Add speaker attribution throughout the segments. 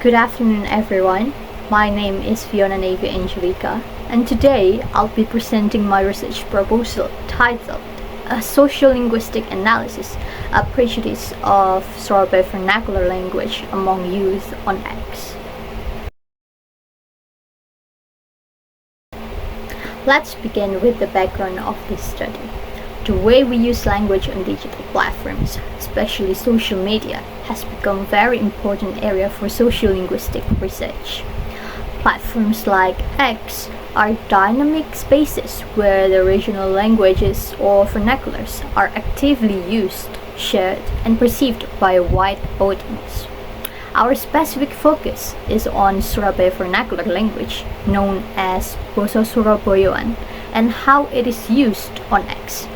Speaker 1: Good afternoon, everyone. My name is Viona Angelica, and today I'll be presenting my research proposal titled A Sociolinguistic Analysis, a Prejudice of Surabaya Vernacular Language Among Youth on X. Let's begin with the background of this study. The way we use language on digital platforms, especially social media, has become a very important area for sociolinguistic research. Platforms like X are dynamic spaces where the regional languages or vernaculars are actively used, shared, and perceived by a wide audience. Our specific focus is on Surabaya vernacular language, known as Basa Surabayaan, and how it is used on X.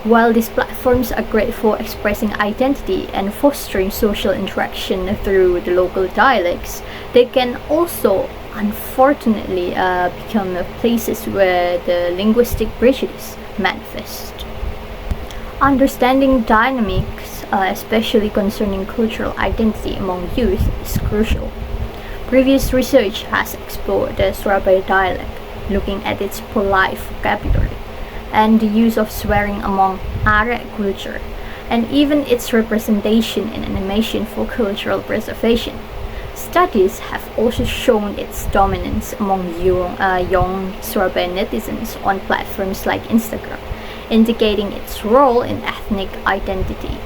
Speaker 1: While these platforms are great for expressing identity and fostering social interaction through the local dialects, they can also, unfortunately, become places where the linguistic prejudice manifests. Understanding dynamics, especially concerning cultural identity among youth, is crucial. Previous research has explored the Surabaya dialect, looking at its polite vocabulary and the use of swearing among Arek culture, and even its representation in animation for cultural preservation. Studies have also shown its dominance among young Surabaya netizens on platforms like Instagram, indicating its role in ethnic identity.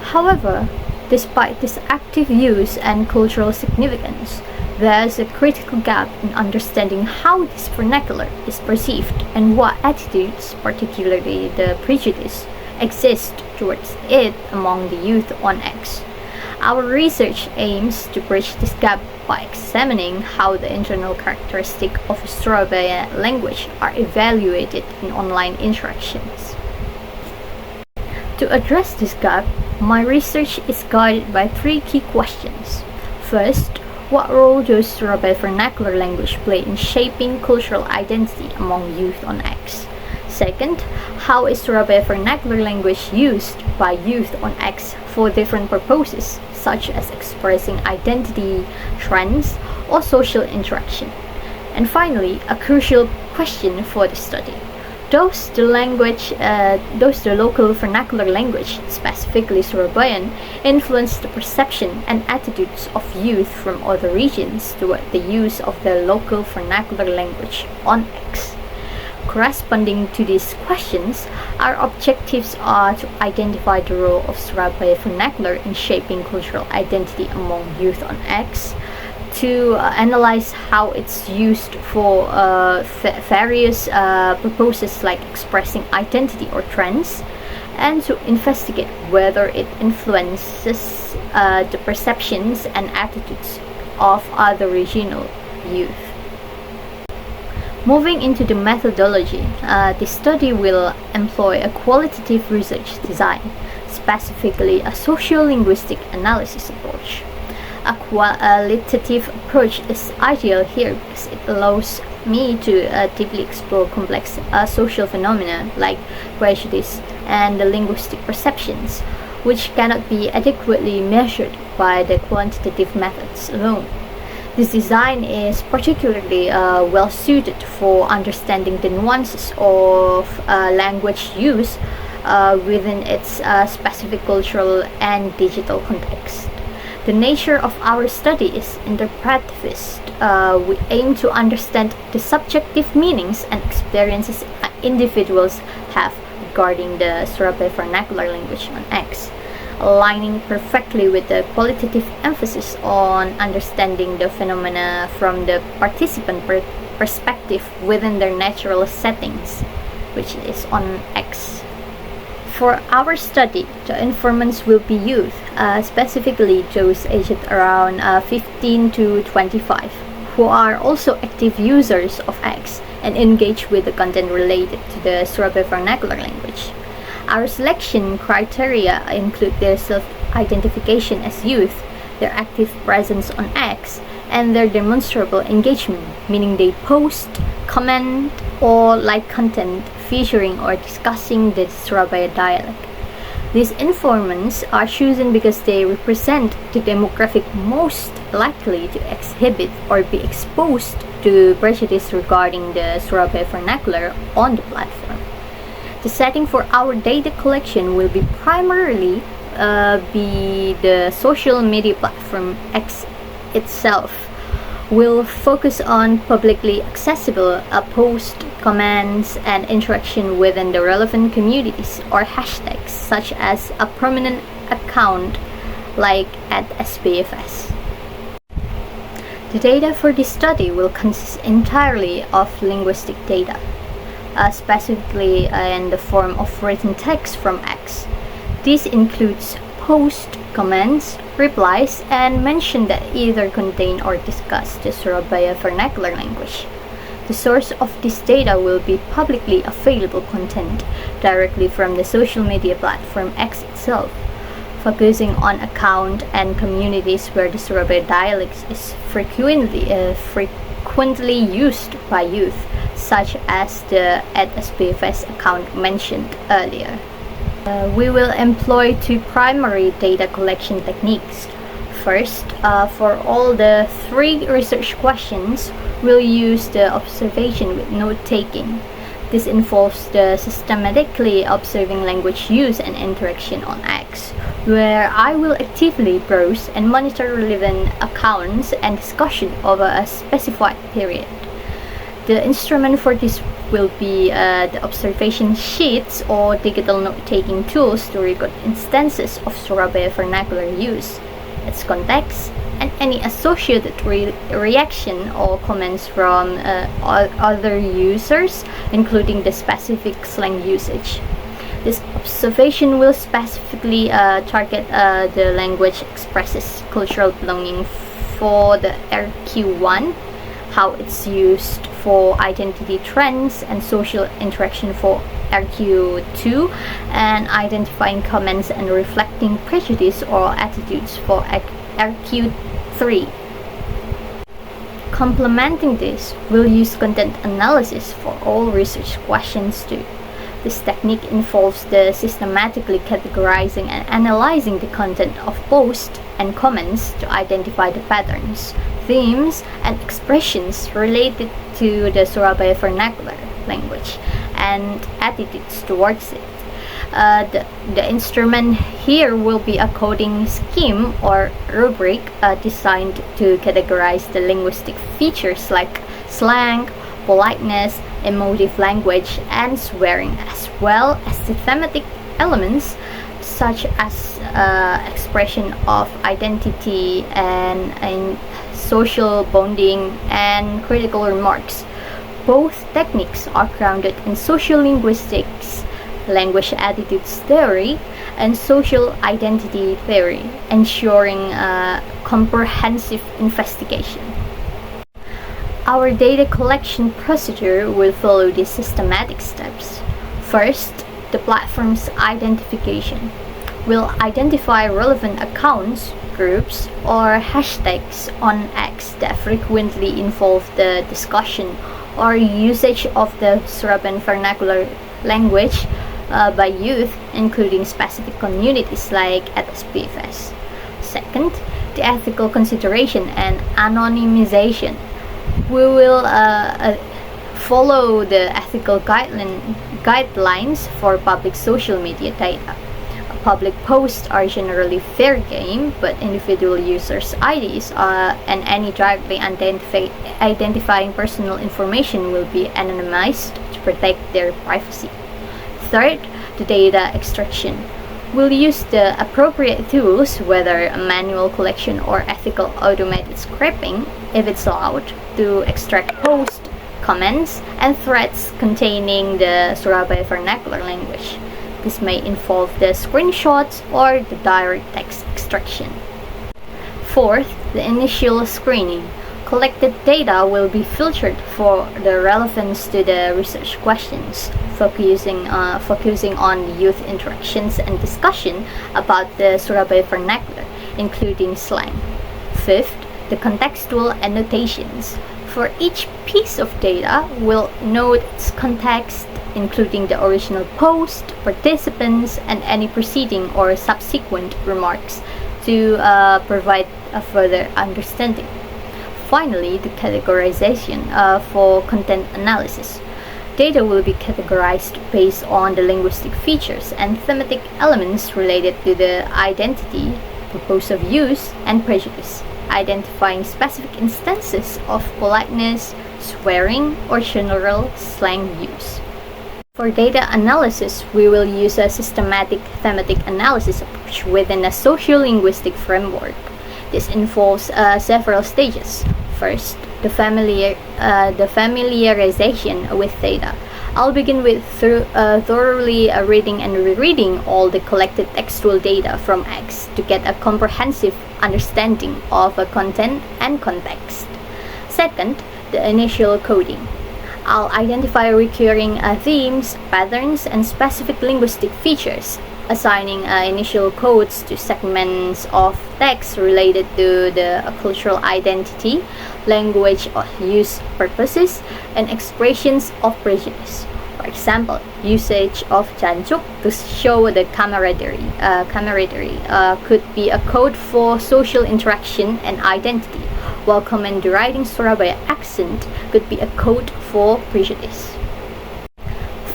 Speaker 1: However, despite this active use and cultural significance, there's a critical gap in understanding how this vernacular is perceived and what attitudes, particularly the prejudice, exist towards it among the youth on X. Our research aims to bridge this gap by examining how the internal characteristics of Surabaya language are evaluated in online interactions. To address this gap, my research is guided by three key questions. First, what role does Surabaya vernacular language play in shaping cultural identity among youth on X? Second, how is Surabaya vernacular language used by youth on X for different purposes, such as expressing identity, trends, or social interaction? And finally, a crucial question for the study. Does the local vernacular language, specifically Surabayan, influence the perception and attitudes of youth from other regions toward the use of the local vernacular language on X? Corresponding to these questions, our objectives are to identify the role of Surabaya vernacular in shaping cultural identity among youth on X, to analyze how it's used for various purposes like expressing identity or trends, and to investigate whether it influences the perceptions and attitudes of other regional youth. Moving into the methodology, the study will employ a qualitative research design, specifically a sociolinguistic analysis approach. A qualitative approach is ideal here because it allows me to deeply explore complex social phenomena like prejudice and the linguistic perceptions, which cannot be adequately measured by the quantitative methods alone. This design is particularly well suited for understanding the nuances of language use within its specific cultural and digital context. The nature of our study is interpretivist. We aim to understand the subjective meanings and experiences individuals have regarding the Surabaya vernacular language on X, aligning perfectly with the qualitative emphasis on understanding the phenomena from the participant perspective within their natural settings, which is on X. For our study, the informants will be youth, specifically those aged around 15 to 25, who are also active users of X and engage with the content related to the Surabaya vernacular language. Our selection criteria include their self-identification as youth, their active presence on X, and their demonstrable engagement, meaning they post, comment, or like content featuring or discussing the Surabaya dialect. These informants are chosen because they represent the demographic most likely to exhibit or be exposed to prejudice regarding the Surabaya vernacular on the platform. The setting for our data collection will be primarily be the social media platform X itself. Will focus on publicly accessible posts, comments, and interaction within the relevant communities or hashtags, such as a prominent account like at SPFS. The data for this study will consist entirely of linguistic data, specifically in the form of written text from X. This includes posts, comments, replies, and mention that either contain or discuss the Surabaya vernacular language. The source of this data will be publicly available content directly from the social media platform X itself, focusing on accounts and communities where the Surabaya dialect is frequently used by youth, such as the @SPFS account mentioned earlier. We will employ two primary data collection techniques. First, for all the 3 research questions, we'll use the observation with note-taking. This involves the systematically observing language use and interaction on X, where I will actively browse and monitor relevant accounts and discussion over a specified period. The instrument for this will be the observation sheets or digital note-taking tools to record instances of Surabaya vernacular use, its context, and any associated reaction or comments from other users, including the specific slang usage. This observation will specifically target the language expresses cultural belonging for the RQ1, how it's used for identity trends and social interaction for RQ2, and identifying comments and reflecting prejudice or attitudes for RQ3. Complementing this, we'll use content analysis for all research questions too. This technique involves the systematically categorizing and analyzing the content of posts and comments to identify the patterns, themes, and expressions related to the Surabaya vernacular language and attitudes towards it. The instrument here will be a coding scheme or rubric designed to categorize the linguistic features like slang, politeness, emotive language, and swearing, as well as the thematic elements such as expression of identity and social bonding and critical remarks. Both techniques are grounded in social linguistics, language attitudes theory, and social identity theory, ensuring comprehensive investigation. Our data collection procedure will follow these systematic steps. First, the platform's identification. We'll identify relevant accounts, groups, or hashtags on X that frequently involve the discussion or usage of the Suraban vernacular language by youth, including specific communities like at SPFS. Second, the ethical consideration and anonymization. We will follow the ethical guidelines for public social media data. Public posts are generally fair game, but individual users' IDs and any directly identifying personal information will be anonymized to protect their privacy. Third, the data extraction. We'll use the appropriate tools, whether manual collection or ethical automated scraping, if it's allowed, to extract posts, comments, and threads containing the Surabaya vernacular language. This may involve the screenshots or the direct text extraction. Fourth, the initial screening. Collected data will be filtered for the relevance to the research questions, focusing on youth interactions and discussion about the Surabaya vernacular, including slang. Fifth, the contextual annotations. For each piece of data, we'll note its context, including the original post, participants, and any preceding or subsequent remarks to provide a further understanding. Finally, the categorization for content analysis. Data will be categorized based on the linguistic features and thematic elements related to the identity, purpose of use, and prejudice, identifying specific instances of politeness, swearing, or general slang use. For data analysis, we will use a systematic thematic analysis approach within a sociolinguistic framework. This involves several stages. First, the familiarization with data. I'll begin with thoroughly reading and rereading all the collected textual data from X to get a comprehensive understanding of a content and context. Second, the initial coding. I'll identify recurring themes, patterns, and specific linguistic features, assigning initial codes to segments of text related to the cultural identity, language use purposes, and expressions of prejudice. For example, usage of jancuk to show the camaraderie could be a code for social interaction and identity, while common deriding Surabaya accent could be a code for prejudice.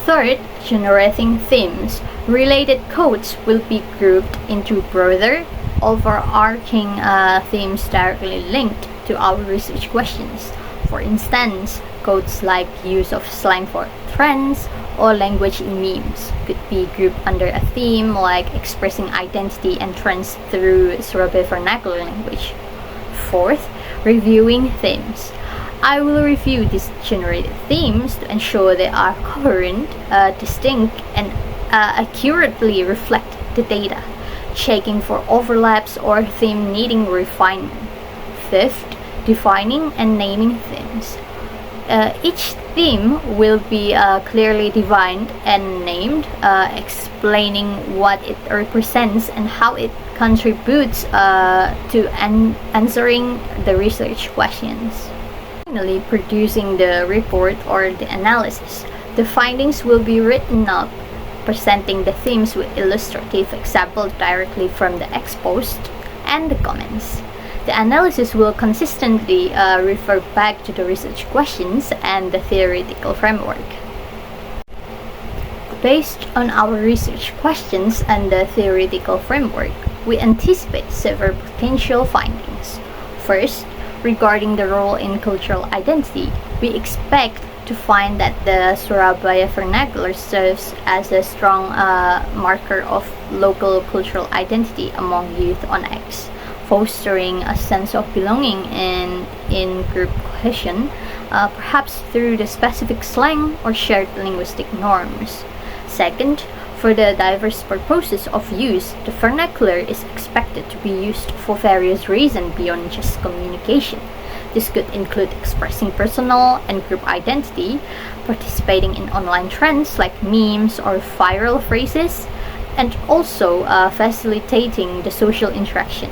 Speaker 1: Third, generating themes. Related codes will be grouped into broader, overarching themes directly linked to our research questions. For instance, codes like use of slang for trends or language in memes could be grouped under a theme like expressing identity and trends through Surabaya vernacular language. Fourth, reviewing themes. I will review these generated themes to ensure they are coherent, distinct, and accurately reflect the data, checking for overlaps or theme needing refinement. Fifth, defining and naming themes. Each theme will be clearly defined and named, explaining what it represents and how it contributes to answering the research questions. Finally, producing the report or the analysis. The findings will be written up, presenting the themes with illustrative examples directly from the ex-post and the comments. The analysis will consistently refer back to the research questions and the theoretical framework. Based on our research questions and the theoretical framework, we anticipate several potential findings. First, regarding the role in cultural identity, we expect to find that the Surabaya vernacular serves as a strong marker of local cultural identity among youth on X, fostering a sense of belonging and in-group cohesion, perhaps through the specific slang or shared linguistic norms. Second, for the diverse purposes of use, the vernacular is expected to be used for various reasons beyond just communication. This could include expressing personal and group identity, participating in online trends like memes or viral phrases, and also facilitating the social interaction,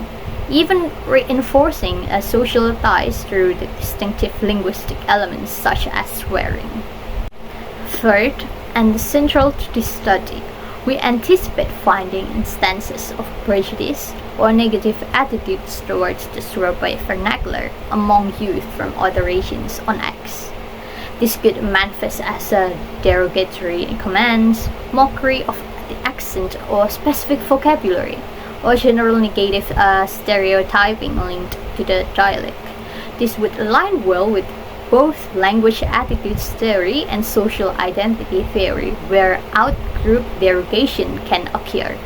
Speaker 1: even reinforcing social ties through the distinctive linguistic elements such as swearing. Third, and central to this study, we anticipate finding instances of prejudice or negative attitudes towards the Surabaya vernacular among youth from other regions on X. This could manifest as derogatory comments, mockery of the accent or specific vocabulary, or general negative stereotyping linked to the dialect. This would align well with both language attitudes theory and social identity theory, where out-group derogation can occur.